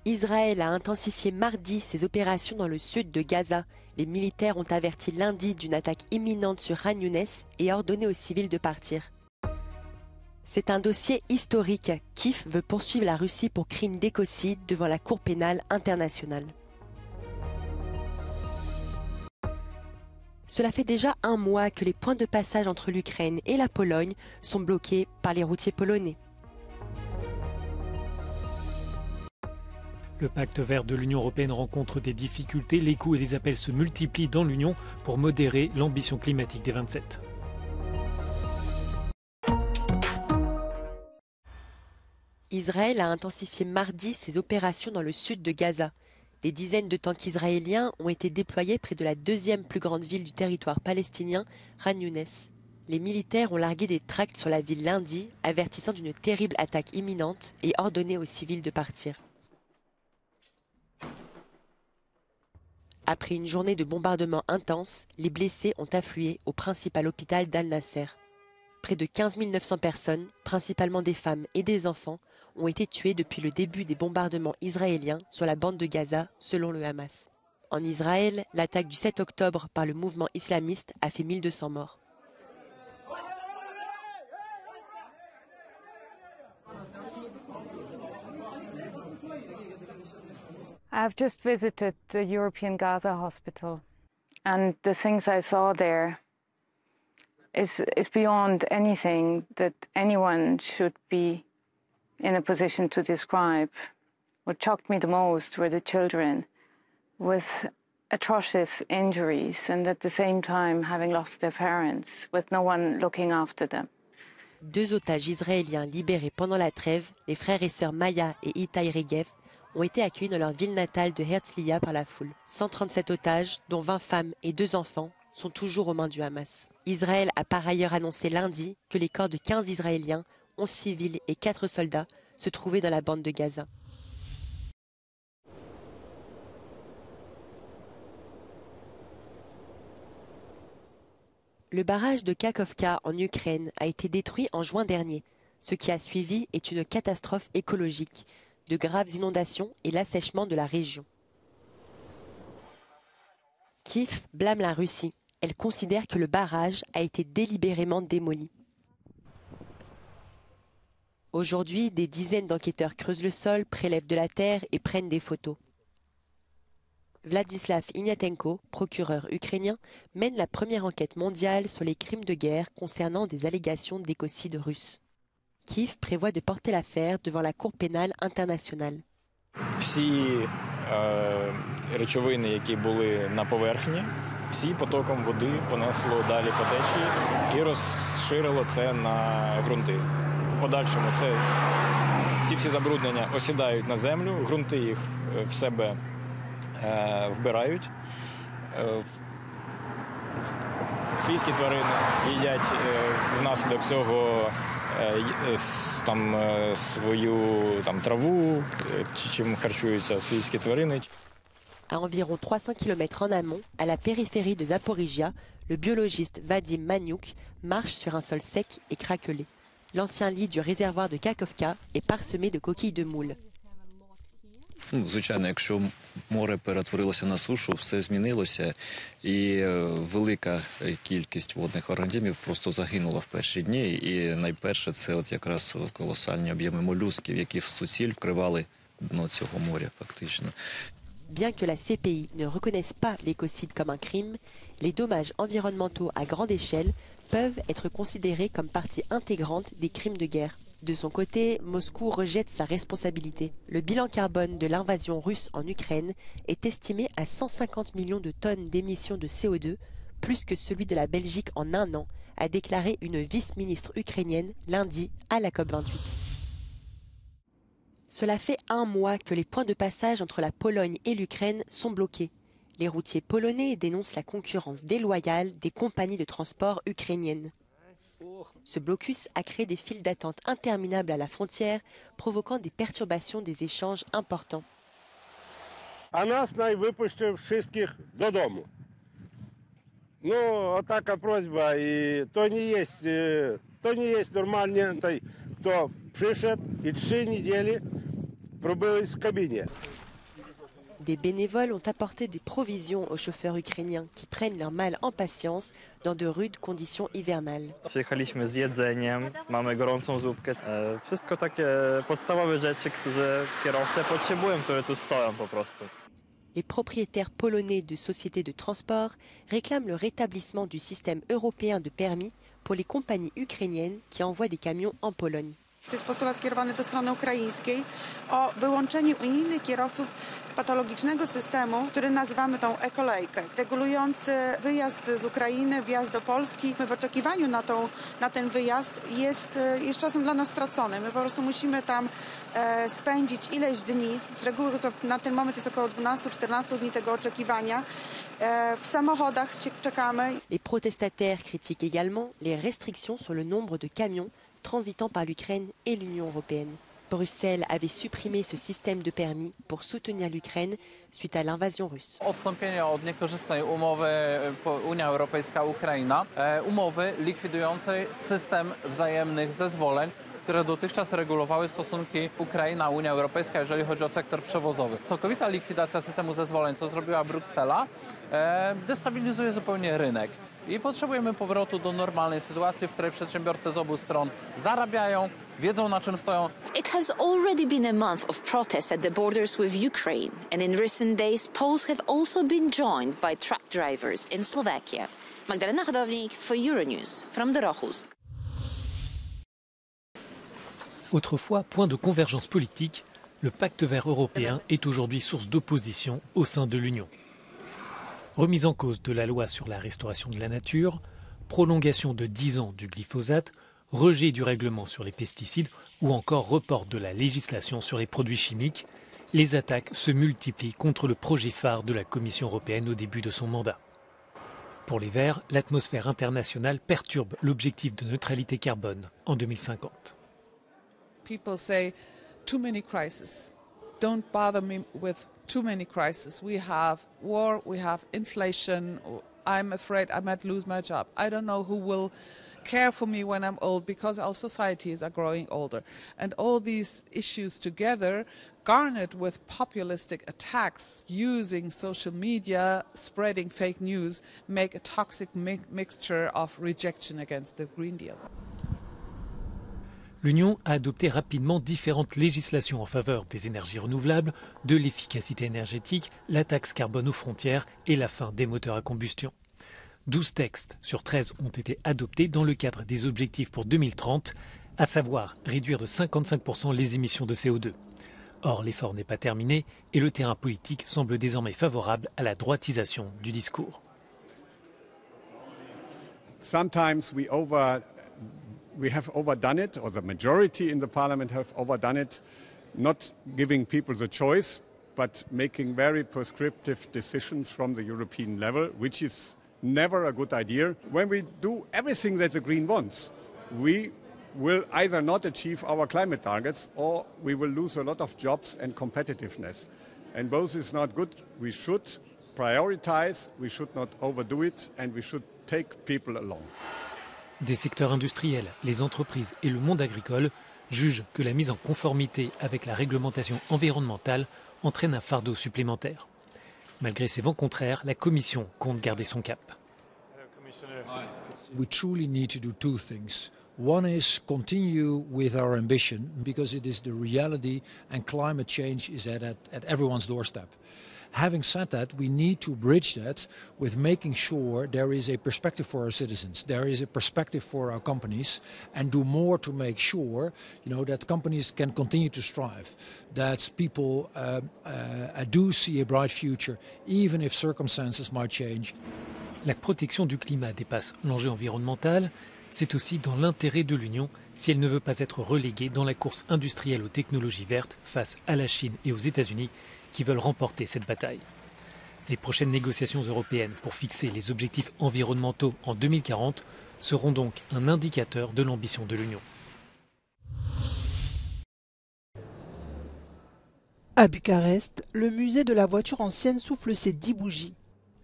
Israël a intensifié mardi ses opérations dans le sud de Gaza. Les militaires ont averti lundi d'une attaque imminente sur Khan Younes et ordonné aux civils de partir. C'est un dossier historique. Kiev veut poursuivre la Russie pour crime d'écocide devant la Cour pénale internationale. Cela fait déjà un mois que les points de passage entre l'Ukraine et la Pologne sont bloqués par les routiers polonais. Le pacte vert de l'Union européenne rencontre des difficultés. Les coups et les appels se multiplient dans l'Union pour modérer l'ambition climatique des 27. Israël a intensifié mardi ses opérations dans le sud de Gaza. Des dizaines de tanks israéliens ont été déployés près de la deuxième plus grande ville du territoire palestinien, Khan Younes. Les militaires ont largué des tracts sur la ville lundi, avertissant d'une terrible attaque imminente et ordonné aux civils de partir. Après une journée de bombardements intenses, les blessés ont afflué au principal hôpital d'Al-Nasser. Près de 15 900 personnes, principalement des femmes et des enfants, ont été tuées depuis le début des bombardements israéliens sur la bande de Gaza, selon le Hamas. En Israël, l'attaque du 7 octobre par le mouvement islamiste a fait 1200 morts. I've just visited the European Gaza Hospital, and the things I saw there is beyond anything that anyone should be in a position to describe. What shocked me the most were the children with atrocious injuries and at the same time having lost their parents with no one looking after them. Deux otages israéliens libérés pendant la trêve, les frères et sœurs Maya et Itai Regev, ont été accueillis dans leur ville natale de Herzliya par la foule. 137 otages, dont 20 femmes et 2 enfants, sont toujours aux mains du Hamas. Israël a par ailleurs annoncé lundi que les corps de 15 Israéliens, 11 civils et 4 soldats se trouvaient dans la bande de Gaza. Le barrage de Kakhovka en Ukraine a été détruit en juin dernier. Ce qui a suivi est une catastrophe écologique, de graves inondations et l'assèchement de la région. Kiev blâme la Russie. Elle considère que le barrage a été délibérément démoli. Aujourd'hui, des dizaines d'enquêteurs creusent le sol, prélèvent de la terre et prennent des photos. Vladislav Ignatenko, procureur ukrainien, mène la première enquête mondiale sur les crimes de guerre concernant des allégations d'écocide russe. Kiev prévoit de porter l'affaire devant la Cour pénale internationale. Всі речовини, які були на поверхні, всі потоком води понесло далі по течії і розширило це на ґрунти. В подальшому ці всі забруднення осідають на землю, ґрунти їх в себе вбирають. Свійські тварини їдять внаслідок цього свою траву, чим харчуються свійські тварини. À environ 300 km en amont, à la périphérie de Zaporizhia, le biologiste Vadim Maniuk marche sur un sol sec et craquelé. L'ancien lit du réservoir de Kakhovka est parsemé de coquilles de moules. Звичайно, якщо море перетворилося на сушу, все змінилося, і велика кількість водних організмів просто загинула в перші дні. І найперше це от якраз колосальні об'єми молюсків, які в суціль вкривали дно цього моря фактично. Bien que la CPI ne reconnaisse pas l'écocide comme un crime, les dommages environnementaux à grande échelle peuvent être considérés comme partie intégrante des crimes de guerre. De son côté, Moscou rejette sa responsabilité. Le bilan carbone de l'invasion russe en Ukraine est estimé à 150 millions de tonnes d'émissions de CO2, plus que celui de la Belgique en un an, a déclaré une vice-ministre ukrainienne lundi à la COP28. Cela fait un mois que les points de passage entre la Pologne et l'Ukraine sont bloqués. Les routiers polonais dénoncent la concurrence déloyale des compagnies de transport ukrainiennes. Ce blocus a créé des files d'attente interminables à la frontière, provoquant des perturbations des échanges importants. А нас випустив всіх додому. Ну, така просьба, і то не є нормальний, хто прийшов і 3 недели пробились в кабіні. Des bénévoles ont apporté des provisions aux chauffeurs ukrainiens qui prennent leur mal en patience dans de rudes conditions hivernales. Przyjechaliśmy z jedzeniem, mamy gorącą zupkę. Wszystko takie podstawowe rzeczy, które kierowcy potrzebują, które tu stoją po prostu. Les propriétaires polonais de sociétés de transport réclament le rétablissement du système européen de permis pour les compagnies ukrainiennes qui envoient des camions en Pologne. To jest postulat skierowany do strony ukraińskiej o wyłączenie unijnych kierowców z patologicznego systemu, który nazywamy tą ekolejkę, regulujący wyjazd z Ukrainy, wjazd do Polski. My w oczekiwaniu na ten wyjazd jest czasem dla nas stracony. My po prostu musimy tam spędzić ileś dni, z reguły to na ten moment jest około 12-14 dni tego oczekiwania. W samochodach czekamy. Les protestataires critiquent également les restrictions sur le nombre de camions transitant par l'Ukraine et l'Union européenne. Bruxelles avait supprimé ce système de permis pour soutenir l'Ukraine suite à l'invasion russe. Odstąpienie od niekorzystnej umowy Unia Europejska-Ukraina, umowy likwidującej system wzajemnych zezwoleń, które dotychczas regulowały stosunki Ukraina-Unia Europejska, jeżeli chodzi o sektor przewozowy. Całkowita likwidacja systemu zezwoleń, co zrobiła Bruksela, destabilizuje zupełnie rynek. I potrzebujemy powrotu do normalnej sytuacji, w której przedsiębiorcy z obu stron zarabiają, wiedzą na czym stoją. It has already been a month of protests at the borders with Ukraine, and in recent days Poles have also been joined by truck drivers in Slovakia. Magdalena Chodownik for Euronews from Dorohusk. Autrefois point de convergence politique, le pacte vert européen est aujourd'hui source d'opposition au sein de l'Union. Remise en cause de la loi sur la restauration de la nature, prolongation de 10 ans du glyphosate, rejet du règlement sur les pesticides ou encore report de la législation sur les produits chimiques, les attaques se multiplient contre le projet phare de la Commission européenne au début de son mandat. Pour les Verts, l'atmosphère internationale perturbe l'objectif de neutralité carbone en 2050. People say too many crises. Don't bother me with too many crises. We have war, we have inflation. I'm afraid I might lose my job. I don't know who will care for me when I'm old because our societies are growing older. And all these issues together, garnered with populistic attacks, using social media, spreading fake news, make a toxic mixture of rejection against the Green Deal. L'Union a adopté rapidement différentes législations en faveur des énergies renouvelables, de l'efficacité énergétique, la taxe carbone aux frontières et la fin des moteurs à combustion. 12 textes sur 13 ont été adoptés dans le cadre des objectifs pour 2030, à savoir réduire de 55% les émissions de CO2. Or, l'effort n'est pas terminé et le terrain politique semble désormais favorable à la droitisation du discours. Sometimes we have overdone it, or the majority in the parliament have overdone it, not giving people the choice, but making very prescriptive decisions from the European level, which is never a good idea. When we do everything that the Green wants, we will either not achieve our climate targets or we will lose a lot of jobs and competitiveness. And both is not good. We should prioritize, we should not overdo it, and we should take people along. Des secteurs industriels, les entreprises et le monde agricole jugent que la mise en conformité avec la réglementation environnementale entraîne un fardeau supplémentaire. Malgré ces vents contraires, la Commission compte garder son cap. We truly need to do two things. One is continue with our ambition because it is the reality and climate change is at everyone's doorstep. Having said that, we need to bridge that with making sure there is a perspective for our citizens, there is a perspective for our companies, and do more to make sure, that companies can continue to strive, that people do see a bright future, even if circumstances might change. La protection du climat dépasse l'enjeu environnemental. C'est aussi dans l'intérêt de l'Union si elle ne veut pas être reléguée dans la course industrielle aux technologies vertes face à la Chine et aux États-Unis qui veulent remporter cette bataille. Les prochaines négociations européennes pour fixer les objectifs environnementaux en 2040 seront donc un indicateur de l'ambition de l'Union. À Bucarest, le musée de la voiture ancienne souffle ses 10 bougies.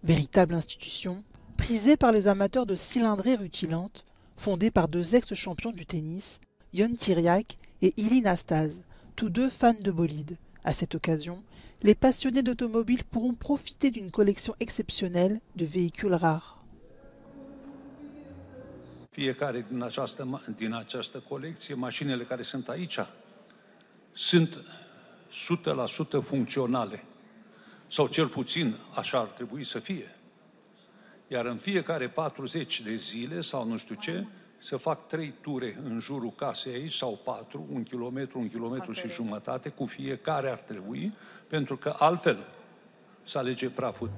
Véritable institution, prisée par les amateurs de cylindrées rutilantes, fondée par 2 ex-champions du tennis, Ion Kiriak et Ilie Nastase, tous 2 fans de bolides, À cette occasion, les passionnés d'automobiles pourront profiter d'une collection exceptionnelle de véhicules rares. Fiecare din această colecție, mașinile care sunt aici, sunt 100% funcționale. Sau cel puțin așa ar trebui să fie. Iar în fiecare 40 de zile sau nu știu ce, se fac 3 ture în jurul casei aici sau 4, 1 kilometru și jumătate cu fiecare ar trebui, pentru că altfel se alege praful.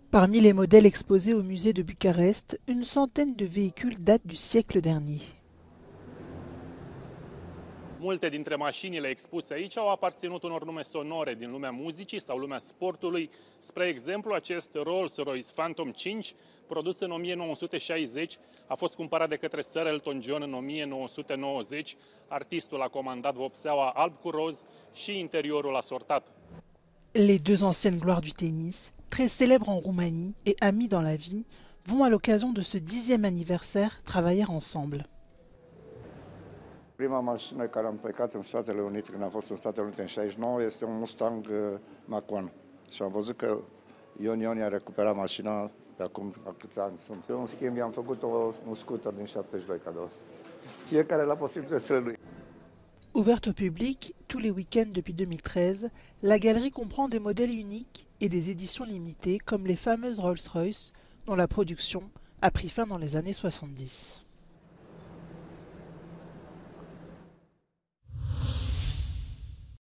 Parmi les modèles exposés au musée de Bucarest, une centaine de véhicules datent du siècle dernier. Multe dintre mașinile expuse aici au aparținut unor nume sonore din lumea muzicii sau lumea sportului. Spre exemplu, acest Rolls-Royce Phantom 5, produs în 1960, a fost cumpărat de către Sir Elton John în 1990. Artistul a comandat vopseaua alb cu roz și interiorul asortat. Les deux anciennes gloires du tennis, très célèbres en Roumanie et amies dans la vie, vont à l'occasion de ce 10e anniversaire travailler ensemble. Prima mașină care am plecat în Statele Unite, când am fost în Statele Unite în 69, este un Mustang Mach-1. Și am văzut că Ion a recuperat mașina de acum câți ani sunt. Eu, în schimb, i-am făcut un scooter din 72 cadou. Fiecare la posibilitățile lui. Ouverte au public tous les week-ends depuis 2013, la galerie comprend des modèles uniques et des éditions limitées comme les fameuses Rolls-Royce, dont la production a pris fin dans les années 70.